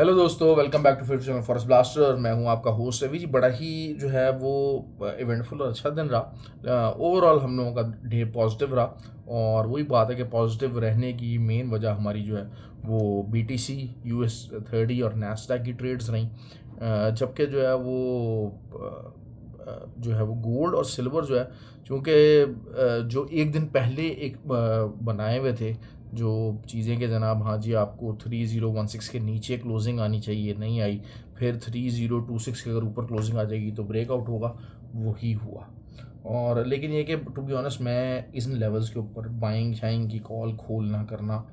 Hello दोस्तों, welcome back to फिर channel forest blaster. मैं हूं आपका होस्ट रवि जी। बड़ा ही जो है वो इवेंटफुल और अच्छा दिन रहा। ओवरऑल हम लोगों का डे पॉजिटिव रहा और वही बात है कि पॉजिटिव रहने की मेन वजह हमारी जो है वो बीटीसी, US 30 और नैस्डैक की ट्रेड्स रहीं। जबकि जो है वो जो है वो गोल्ड और सिल्वर जो है, चूँकि जो एक दिन पहले एक बनाए हुए थे जो चीज़ें कि जनाब हाँ जी आपको 3016 के नीचे क्लोजिंग आनी चाहिए, नहीं आई। फिर 3026 के अगर ऊपर क्लोजिंग आ जाएगी तो ब्रेकआउट होगा, वही हुआ। और लेकिन ये कि टू बी ऑनेस्ट मैं इन लेवल्स के ऊपर बाइंग शाइंग की कॉल खोलना करना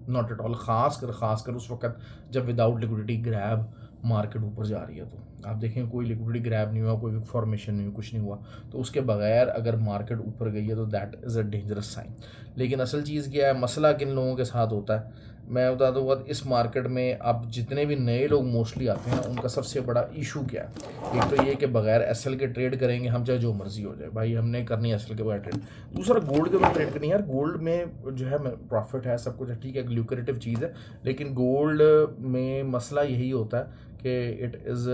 नॉट एट ऑल, खासकर उस वक्त जब विदाउट लिक्विडिटी ग्रैब मार्केट ऊपर जा रही है। तो आप देखें कोई लिक्विडिटी ग्रैब नहीं हुआ, कोई फॉर्मेशन नहीं हुआ, कुछ नहीं हुआ। तो उसके बगैर अगर मार्केट ऊपर गई है तो that is a dangerous sign. लेकिन असल चीज़ क्या है, मसला किन लोगों के साथ होता है मैं बता दूँ। बहुत इस मार्केट में अब जितने भी नए लोग मोस्टली आते हैं उनका सबसे बड़ा इशू क्या है। एक तो ये कि बगैर एसएल के ट्रेड करेंगे हम, चाहे जो मर्जी हो जाए भाई, हमने करनी है एसएल के बगैर ट्रेड। दूसरा गोल्ड के ऊपर ट्रेड करनी है यार। गोल्ड में जो है प्रॉफिट है, सब कुछ है, ठीक है, ल्यूक्रेटिव चीज़ है। लेकिन गोल्ड में मसला यही होता है कि इट इज़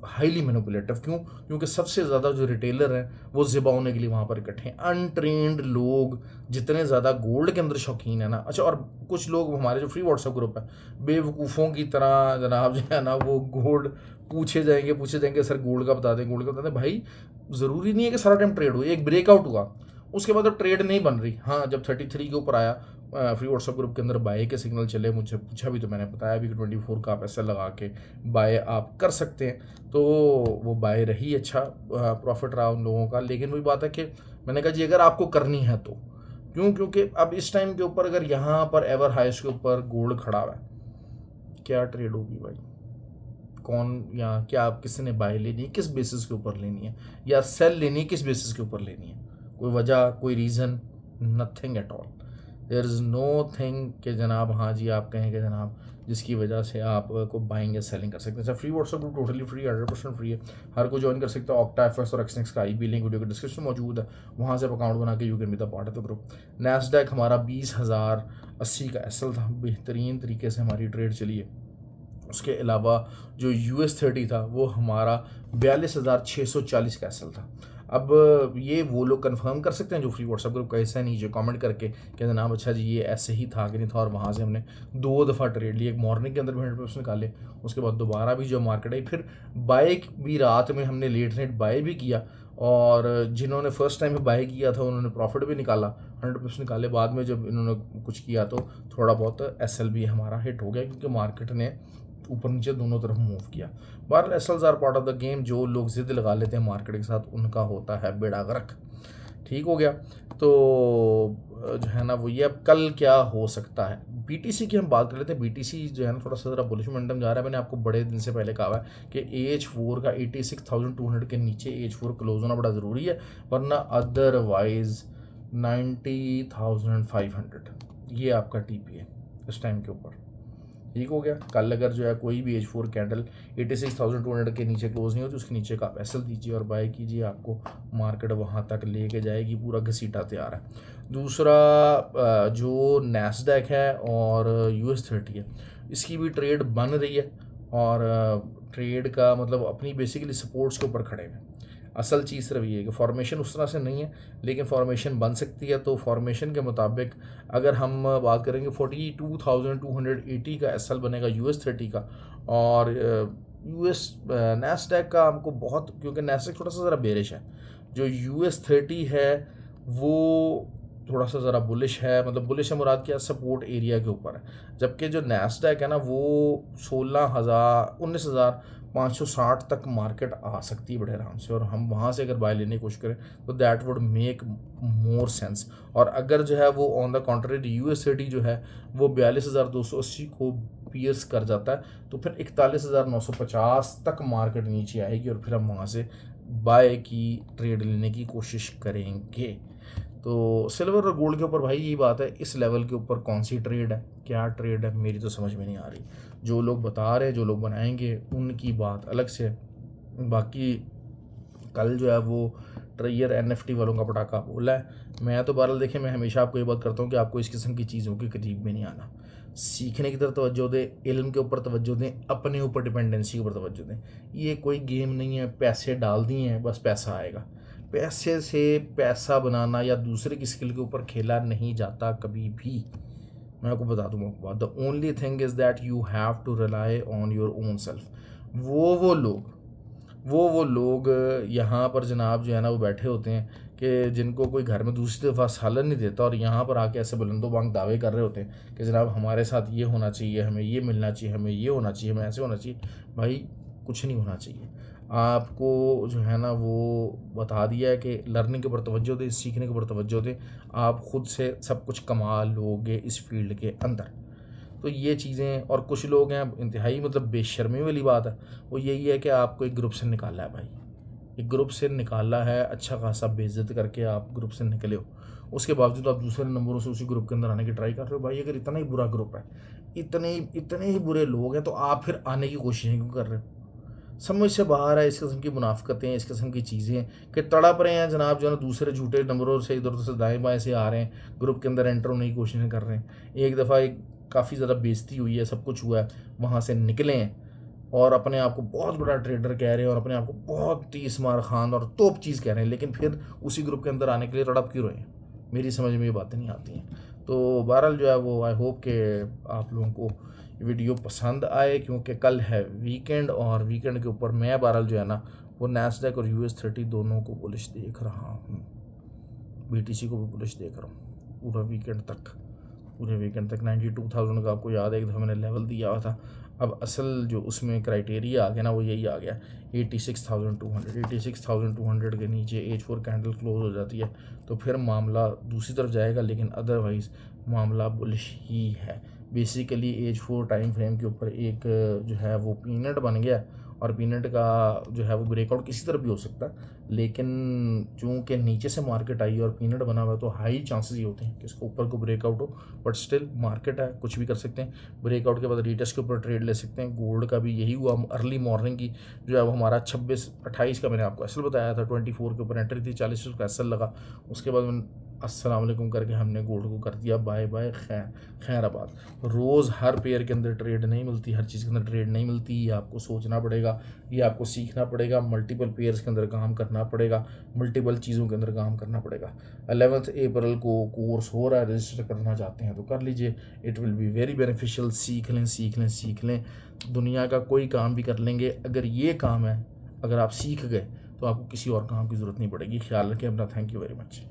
हाईली मैनिपुलेटिव। क्यों? क्योंकि सबसे ज़्यादा जो रिटेलर हैं वो ज़िबा होने के लिए वहाँ पर इकट्ठे हैं। अनट्रेंड लोग जितने ज़्यादा गोल्ड के अंदर शौकीन है ना, अच्छा, और कुछ लोग हमारे जो फ्री व्हाट्सएप ग्रुप है बेवकूफ़ों की तरह जनाब जो है ना वो गोल्ड पूछे जाएंगे सर गोल्ड का बता दें, गोल्ड का बता दें। भाई ज़रूरी नहीं है कि सारा टाइम ट्रेड हो, एक ब्रेकआउट हुआ उसके बाद अब ट्रेड नहीं बन रही। हाँ, जब 33 के ऊपर आया फ्री व्हाट्सएप ग्रुप के अंदर बाय के सिग्नल चले, मुझे पूछा भी तो मैंने बताया भी कि 24 का आप ऐसा लगा के बाय आप कर सकते हैं। तो वो बाय रही, अच्छा प्रॉफिट रहा उन लोगों का। लेकिन वही बात है कि मैंने कहा जी अगर आपको करनी है तो क्यों, क्योंकि अब इस टाइम के ऊपर अगर यहाँ पर एवर हाइस्ट के ऊपर गोल्ड खड़ा हुआ है, क्या ट्रेड होगी भाई? कौन या क्या आप किसी ने बाय लेनी है, किस बेसिस के ऊपर लेनी है, या सेल लेनी है, किस बेसिस के ऊपर लेनी है? कोई वजह, कोई reason? Nothing at all. There is no thing कि जनाब हाँ जी आप कहें कि जनाब जिसकी वजह से आप को बाइंग या सेलिंग कर सकते हैं। अच्छा, free WhatsApp group totally free, 100% free है, हर कोई ज्वाइन कर सकता है। ऑक्टा एफएस और एक्सनेक्स का आईपी लिंक वीडियो के डिस्क्रिप्शन में मौजूद है, वहाँ से आप अकाउंट बना के you can be the part of the group. Nasdaq हमारा 20,080 का एसएल था, बेहतरीन तरीके से हमारी ट्रेड चली है। उसके अलावा जो US 30 था वो हमारा 42,640 का एसएल था। अब ये वो लोग कंफर्म कर सकते हैं जो फ्री व्हाट्सएप ग्रुप का हिस्सा है, नीचे कमेंट करके कि जनाब अच्छा जी ये ऐसे ही था कि नहीं था। और वहाँ से हमने 2 दफ़ा ट्रेड लिए, एक मॉर्निंग के अंदर भी 100% निकाले, उसके बाद दोबारा भी जो मार्केट आई, फिर बाय भी रात में हमने लेट नाइट बाय भी किया। और जिन्होंने फर्स्ट टाइम बाय किया था उन्होंने प्रॉफिट भी निकाला, 100% निकाले। बाद में जब इन्होंने कुछ किया तो थोड़ा बहुत एसएल भी हमारा हिट हो गया, क्योंकि मार्केट ने ऊपर नीचे दोनों तरफ मूव किया। बहरहाल SLs are part of the game. जो लोग जिद लगा लेते हैं मार्केट के साथ उनका होता है बेड़ा गर्क। ठीक हो गया। तो जो है ना वो ये, अब कल क्या हो सकता है बीटीसी की हम बात कर लेते हैं। बीटीसी जो है ना थोड़ा सा ज़रा बुलिश मोमेंटम जा रहा है। मैंने आपको बड़े दिन से पहले कहा है कि AH4 का 86,200 के नीचे AH4 क्लोज होना बड़ा ज़रूरी है, वरना अदरवाइज 90,500 ये आपका टीपी है इस टाइम के ऊपर। ठीक हो गया। कल अगर जो है कोई भी AH4 कैंडल 86,200 के नीचे क्लोज नहीं होती, उसके नीचे का आप एसएल दीजिए और बाय कीजिए, आपको मार्केट वहाँ तक लेके जाएगी, पूरा घसीटा तैयार है। दूसरा जो नैस्डैक है और US 30 है, इसकी भी ट्रेड बन रही है। और ट्रेड का मतलब अपनी बेसिकली सपोर्ट्स के ऊपर खड़े हैं। असल चीज़ सिर्फ ये है कि फॉर्मेशन उस तरह से नहीं है, लेकिन फॉर्मेशन बन सकती है। तो फॉर्मेशन के मुताबिक अगर हम बात करेंगे 42,280 का एसएल बनेगा US 30 का। और US नैस्डैक का हमको बहुत, क्योंकि नैस्डैक थोड़ा सा ज़रा बेरिश है, जो US 30 है वो थोड़ा सा ज़रा बुलिश है। मतलब बुलिश है मुराद क्या, सपोर्ट एरिया के ऊपर है। जबकि जो नैस्डैक है ना वो 19,560 तक मार्केट आ सकती है बड़े आराम से, और हम वहाँ से अगर बाय लेने की कोशिश करें तो that would make more sense. और अगर जो है वो ऑन द कॉन्ट्रेरी US 30 जो है वो 42,280 को पियर्स कर जाता है तो फिर 41,950 तक मार्केट नीचे आएगी, और फिर हम वहाँ से बाय की ट्रेड लेने की कोशिश करेंगे। तो सिल्वर और गोल्ड के ऊपर भाई यही बात है, इस लेवल के ऊपर कौन सी ट्रेड है, क्या ट्रेड है, मेरी तो समझ में नहीं आ रही। जो लोग बता रहे हैं, जो लोग बनाएंगे, उनकी बात अलग से है। बाकी कल जो है वो ट्रेयर NFT वालों का पटाखा बोला है। मैं तो बहरहाल देखें, मैं हमेशा आपको ये बात करता हूँ कि आपको इस किस्म की चीज़ों के करीब में नहीं आना। सीखने की तरफ तवज्जो दें, इल्म के ऊपर तवज्जो दें, अपने ऊपर डिपेंडेंसी के ऊपर तवज्जो दें। ये कोई गेम नहीं है, पैसे डाल दिए हैं बस पैसा आएगा। पैसे से पैसा बनाना या दूसरे की स्किल के ऊपर खेला नहीं जाता कभी भी। मैं आपको बता दूँ आपको बात, the only thing is that you have to rely on your own self. वो लोग यहाँ पर जनाब जो है ना वो बैठे होते हैं कि जिनको कोई घर में दूसरी दफ़ा सालन नहीं देता, और यहाँ पर आके ऐसे बुलंदो बांग दावे कर रहे होते हैं कि जनाब हमारे साथ ये होना चाहिए, हमें ये मिलना चाहिए, हमें ये होना चाहिए, हमें ऐसे होना चाहिए। भाई कुछ नहीं होना चाहिए। आपको जो है ना वो बता दिया है कि लर्निंग के ऊपर तवज्जो दें, सीखने के ऊपर तवज्जो दें, आप खुद से सब कुछ कमा लोगे इस फील्ड के अंदर। तो ये चीज़ें, और कुछ लोग हैं इंतहाई मतलब बेशर्मी वाली बात है, वो यही है कि आपको एक ग्रुप से निकाला है भाई, एक ग्रुप से निकाला है, अच्छा खासा बेइज्जत करके आप ग्रुप से निकले हो, उसके बावजूद आप दूसरे नंबरों से उसी ग्रुप के अंदर आने की ट्राई कर रहे हो। भाई अगर इतना ही बुरा ग्रुप है, इतने ही बुरे लोग हैं, तो आप फिर आने की कोशिशें क्यों कर रहे हो? समझ से बाहर है इस किस्म की मुनाफ़िकतें, इस किस्म की चीज़ें कि तड़प रहे हैं जनाब जो है ना दूसरे झूठे नंबरों से इधर उधर से दाएँ बाएँ से आ रहे हैं, ग्रुप के अंदर एंटर होने की कोशिशें कर रहे हैं। एक दफ़ा एक काफ़ी ज़्यादा बेइज्जती हुई है, सब कुछ हुआ है, वहाँ से निकले हैं और अपने आप को बहुत बड़ा ट्रेडर कह रहे हैं और अपने आप को बहुत तीस मार खान और तोप चीज़ कह रहे हैं, लेकिन फिर उसी ग्रुप के अंदर आने के लिए तड़प क्यों रहे हैं? मेरी समझ में ये बातें नहीं आती हैं। तो बहरहाल जो है वो आई होप कि आप लोगों को वीडियो पसंद आए, क्योंकि कल है वीकेंड और वीकेंड के ऊपर मैं बहरहाल जो है ना वो नैस्डैक और US30 दोनों को बुलिश देख रहा हूँ, BTC को भी बुलिश देख रहा हूँ पूरे वीकेंड तक 92,000 का आपको याद है एक दफ़ा मैंने लेवल दिया हुआ था। अब असल जो उसमें क्राइटेरिया आ गया ना वो यही आ गया 86,200 के नीचे H4 कैंडल क्लोज हो जाती है तो फिर मामला दूसरी तरफ जाएगा, लेकिन अदरवाइज़ मामला बुलिश ही है। बेसिकली H4 टाइम फ्रेम के ऊपर एक जो है वो पीनट बन गया, और पीनट का जो है वो ब्रेकआउट किसी तरफ भी हो सकता है, लेकिन चूँकि नीचे से मार्केट आई और पीनट बना हुआ है तो हाई चांसेस ये होते हैं कि इसको ऊपर को ब्रेकआउट हो, बट स्टिल मार्केट है, कुछ भी कर सकते हैं। ब्रेकआउट के बाद रीटेस्ट के ऊपर ट्रेड ले सकते हैं। गोल्ड का भी यही हुआ, अर्ली मॉर्निंग की जो है वो हमारा 26-28 का मैंने आपको एसल बताया था, 24 के ऊपर एंट्री थी, 40 का एसल लगा, उसके बाद अस्सलाम वालेकुम करके हमने गोल्ड को कर दिया बाय बाय खैराबाद। रोज़ हर पेयर के अंदर ट्रेड नहीं मिलती, हर चीज़ के अंदर ट्रेड नहीं मिलती, ये आपको सोचना पड़ेगा, ये आपको सीखना पड़ेगा, मल्टीपल पेयर्स के अंदर काम करना पड़ेगा, मल्टीपल चीज़ों के अंदर काम करना पड़ेगा। 11 अप्रैल को कोर्स हो रहा है, रजिस्टर करना चाहते हैं तो कर लीजिए, it will be very beneficial. सीख लें, दुनिया का कोई काम भी कर लेंगे, अगर ये काम है, अगर आप सीख गए तो आपको किसी और काम की ज़रूरत नहीं पड़ेगी। ख्याल रखें अपना। Thank you very much.